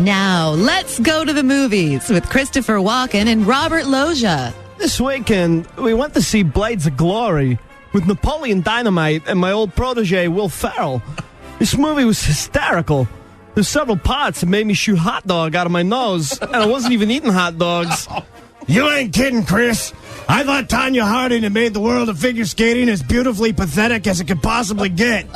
Now, let's go to the movies with Christopher Walken and Robert Loggia. This weekend, we went to see Blades of Glory with Napoleon Dynamite and my old protege, Will Ferrell. This movie was hysterical. There's several parts that made me shoot hot dog out of my nose, and I wasn't even eating hot dogs. You ain't kidding, Chris. I thought Tanya Harding had made the world of figure skating as beautifully pathetic as it could possibly get.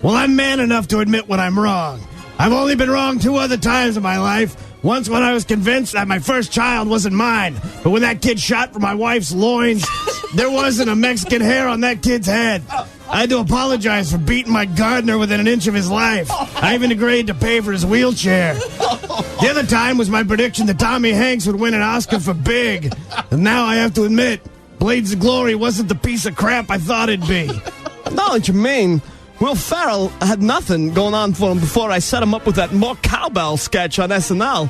Well, I'm man enough to admit when I'm wrong. I've only been wrong 2 other times in my life. Once when I was convinced that my first child wasn't mine. But when that kid shot for my wife's loins, there wasn't a Mexican hair on that kid's head. I had to apologize for beating my gardener within an inch of his life. I even agreed to pay for his wheelchair. The other time was my prediction that Tommy Hanks would win an Oscar for Big. And now I have to admit, Blades of Glory wasn't the piece of crap I thought it'd be. I know what you mean. Will Ferrell had nothing going on for him before I set him up with that more cowbell sketch on SNL.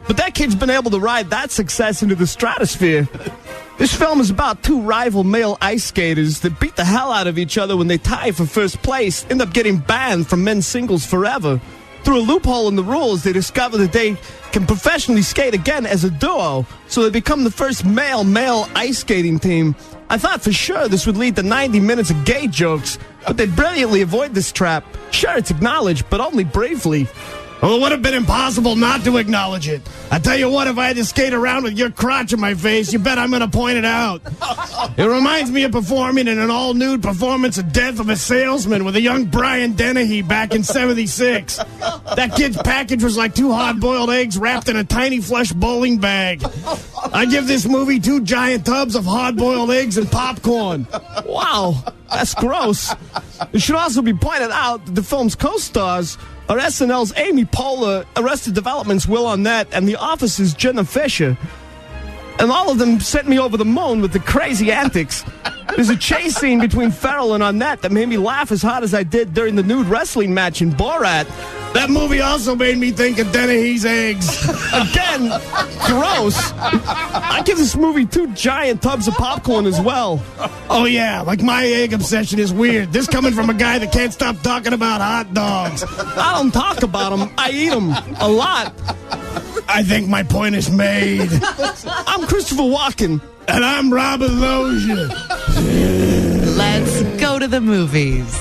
But that kid's been able to ride that success into the stratosphere. This film is about 2 rival male ice skaters that beat the hell out of each other when they tie for first place, end up getting banned from men's singles forever. Through a loophole in the rules, they discover that they can professionally skate again as a duo, so they become the first male-male ice skating team. I thought for sure this would lead to 90 minutes of gay jokes, but they brilliantly avoid this trap. Sure, it's acknowledged, but only briefly. Well, it would have been impossible not to acknowledge it. I tell you what, if I had to skate around with your crotch in my face, you bet I'm going to point it out. It reminds me of performing in an all-nude performance of Death of a Salesman with a young Brian Dennehy back in '76. That kid's package was like 2 hard-boiled eggs wrapped in a tiny flesh bowling bag. I give this movie 2 giant tubs of hard-boiled eggs and popcorn. Wow, that's gross. It should also be pointed out that the film's co-stars are SNL's Amy Poehler, Arrested Development's Will Arnett, and The Office's Jenna Fisher. And all of them sent me over the moon with the crazy antics. There's a chase scene between Ferrell and Arnett that made me laugh as hard as I did during the nude wrestling match in Borat. That movie also made me think of Dennehy's eggs. Again, gross. I give this movie 2 giant tubs of popcorn as well. Oh, yeah, like my egg obsession is weird. This coming from a guy that can't stop talking about hot dogs. I don't talk about them. I eat them a lot. I think my point is made. I'm Christopher Walken. And I'm Robert Loggia. Let's go to the movies.